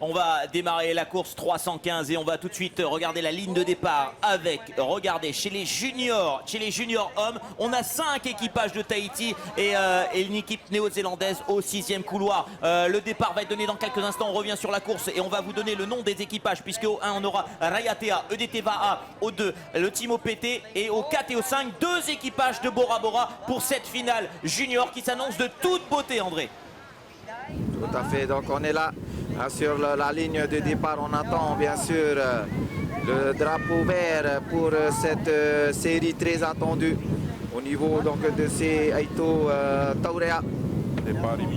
On va démarrer la course 315 et on va tout de suite regarder la ligne de départ avec, regardez, chez les juniors hommes, on a 5 équipages de Tahiti et une équipe néo-zélandaise au 6e couloir. Le départ va être donné dans quelques instants, on revient sur la course et on va vous donner le nom des équipages puisque au 1 on aura Raiatea, EDT Va'a, au 2 le Team OPT et au 4 et au 5 2 équipages de Bora Bora pour cette finale junior qui s'annonce de toute beauté, André. Tout à fait, donc on est là sur la ligne de départ, on attend bien sûr le drapeau vert pour cette série très attendue au niveau donc, de ces Aito Taurea.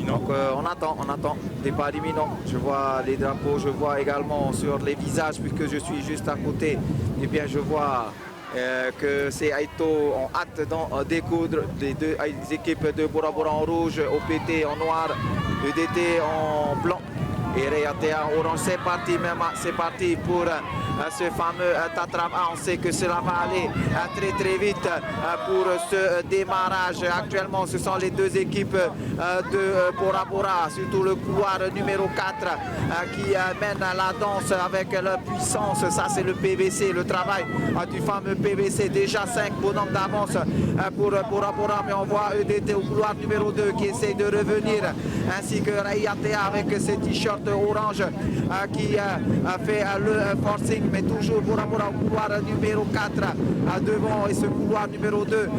Donc on attend, départ imminent. Je vois les drapeaux, je vois également sur les visages puisque je suis juste à côté, et bien je vois que ces Aito ont hâte d'en découdre. Les deux équipes de Bora Bora en rouge, OPT en noir, EDT en blanc et Raiatea en orange. C'est parti pour ce fameux Tatrap A. On sait que cela va aller très vite pour ce démarrage. Actuellement ce sont les deux équipes de Bora Bora, surtout le couloir numéro 4 qui mène la danse avec la puissance. Ça c'est le PVC, le travail du fameux PVC. Déjà 5 bonhommes d'avance pour Bora Bora, mais on voit EDT au couloir numéro 2 qui essaie de revenir, ainsi que Raiatea avec ses t-shirts orange qui fait le forcing, mais toujours Bora Bora au couloir numéro 4 devant, et ce couloir numéro 2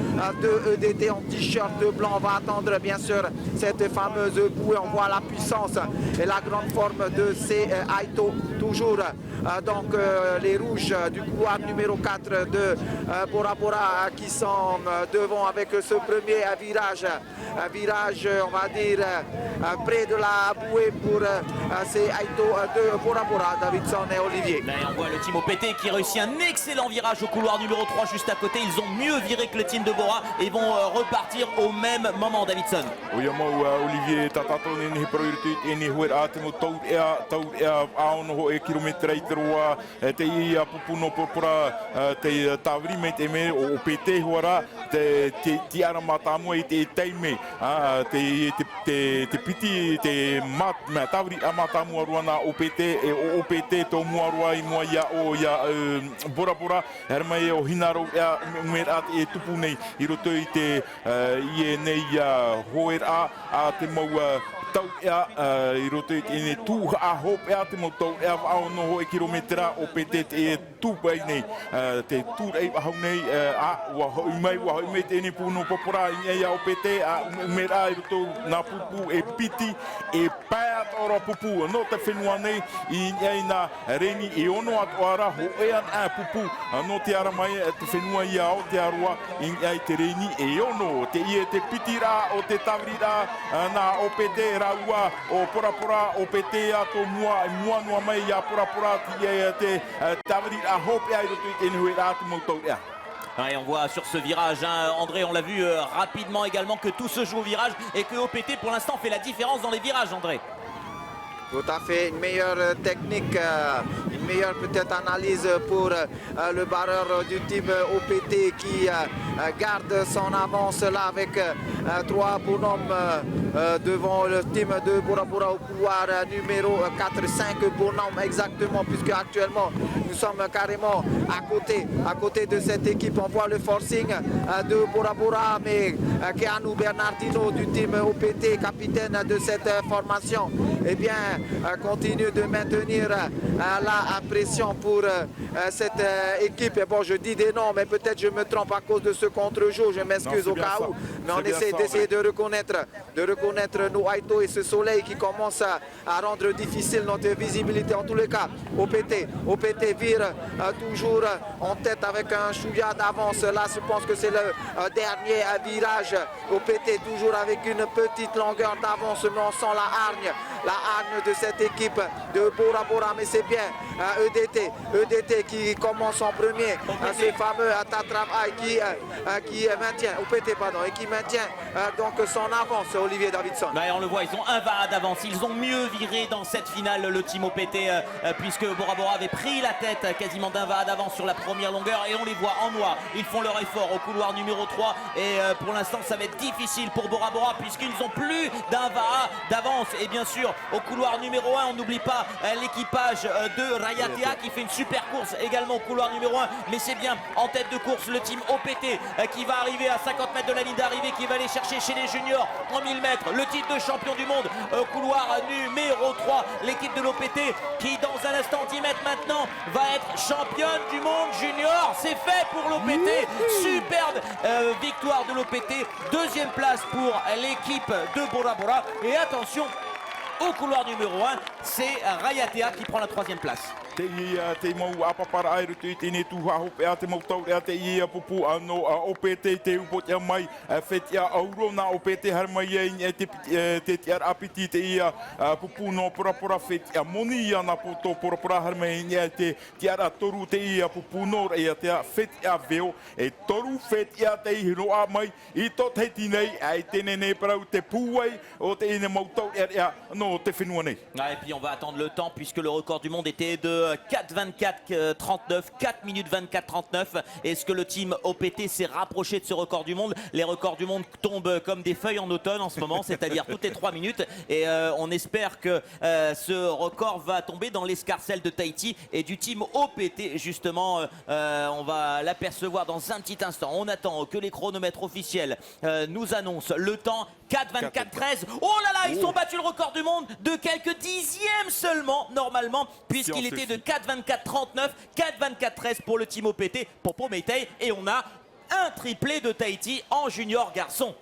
de EDT en t-shirt blanc. On va attendre bien sûr cette fameuse bouée. On voit la puissance et la grande forme de ces Aito, toujours donc les rouges du couloir numéro 4 de Bora Bora qui sont devant avec ce premier virage, on va dire près de la bouée pour ces Aito de Bora Bora, Davidson et Olivier. Mais on voit le team OPT qui réussit un excellent virage au couloir numéro 3 juste à côté. Ils ont mieux viré que le team de Bora et vont repartir au même moment, Davidson. Olivier Tatatone ni prioritet ini huer atimo tau ea aono e kilometra iterua te ia pupuno popora te tavri te me o PT huara te tiara matamu e te teime te piti te mat me tavri amatamu aruana OPT e o OPT to muarua i mua ia o ia Bora Bora hermai o hinaro ea merat e tupu nei i roto i te ie nei hoer a te mau tau ea i roto i tū a hop ea te mau tau ea ao noho e kilometra o pete e tūpai nei te tūrei ahau nei a wahoi mai te ene pūno popora i ea o pete a umera i roto nā pupu e piti e pēat ora pupu no te whenua nei i ea nā reni e ono atu ara ho ea a pupu no te ara mai te whenua i ao te arua i ea te reni e ono te ie te piti rā o te tawri rā nā o pete raua o porapora o pete a to mua noa mai a porapora ti e te tawri a hope ai roto i tēne hui rā te mautau ea. Et on voit sur ce virage, hein, André, on l'a vu rapidement également, que tout se joue au virage et que OPT pour l'instant fait la différence dans les virages, André. Tout à fait, une meilleure technique, une meilleure peut-être analyse pour le barreur du team OPT qui garde son avance là avec 3 bonhommes devant le team de Bora Bora au couloir numéro 4, 5 bonhommes exactement, puisque actuellement nous sommes carrément à côté de cette équipe. On voit le forcing de Bora Bora, mais Keanu Bernardino du team OPT, capitaine de cette formation, eh bien continue de maintenir la pression pour cette équipe. Et bon, je dis des noms, mais peut-être je me trompe à cause de ce contre-jeu, je m'excuse au cas où, mais on essaie d'essayer de reconnaître nos Aito et ce soleil qui commence à rendre difficile notre visibilité. En tous les cas, OPT vire toujours en tête avec un chouïa d'avance. Là, je pense que c'est le dernier virage. OPT toujours avec une petite longueur d'avance, mais on sent la hargne de cette équipe de Bora Bora, mais c'est bien EDT qui commence en premier, ce fameux Tatrap qui maintient, OPT pardon, et qui maintient donc son avance, Olivier Davidson. Bah, on le voit, ils ont un VA d'avance, ils ont mieux viré dans cette finale le team OPT puisque Bora Bora avait pris la tête quasiment d'un VA d'avance sur la première longueur et on les voit en noir, ils font leur effort au couloir numéro 3 et pour l'instant ça va être difficile pour Bora Bora puisqu'ils ont plus d'un VA d'avance et bien sûr au couloir numéro 1. On n'oublie pas l'équipage de Rayatea qui fait une super course également au couloir numéro 1. Mais c'est bien en tête de course le team OPT qui va arriver à 50 mètres de la ligne d'arrivée, qui va aller chercher chez les juniors en 1000 mètres le titre de champion du monde au couloir numéro 3. L'équipe de l'OPT qui dans un instant 10 mètres maintenant va être championne du monde junior. C'est fait pour l'OPT. Superbe victoire de l'OPT. Deuxième place pour l'équipe de Bora Bora. Et attention, au couloir numéro 1, c'est Rayatea qui prend la 3e place. Te ia te mau apapara ai rutu I tēne tūhaho pēa te mau tau rea te ia pupu anō OPT te upot ia mai whetia auro nā OPT har mai ia te tiar apiti te ia pupu no porapora whetia moni ia nā poto porapora har mai ia te tiara toru te ia pupu no ia te whetia veo e toru whetia te hiroa mai I tot heti nei ai tēne nei parau te pūai o te ine mau tau rea no te whenua nei. Et puis on va attendre le temps puisque le record du monde était de 4:24:39, 4 minutes 24:39. Est-ce que le team OPT s'est rapproché de ce record du monde? Les records du monde tombent comme des feuilles en automne en ce moment, c'est-à-dire toutes les 3 minutes. Et on espère que ce record va tomber dans l'escarcelle de Tahiti et du team OPT. Justement, on va l'apercevoir dans un petit instant. On attend que les chronomètres officiels nous annoncent le temps. 4:24:13. Oh là là, ils ont battu le record du monde de quelques dixièmes seulement, normalement, puisqu'il était de 4:24:39, 4:24:13 pour le team OPT, Popo Meitei, et on a un triplé de Tahiti en junior garçon.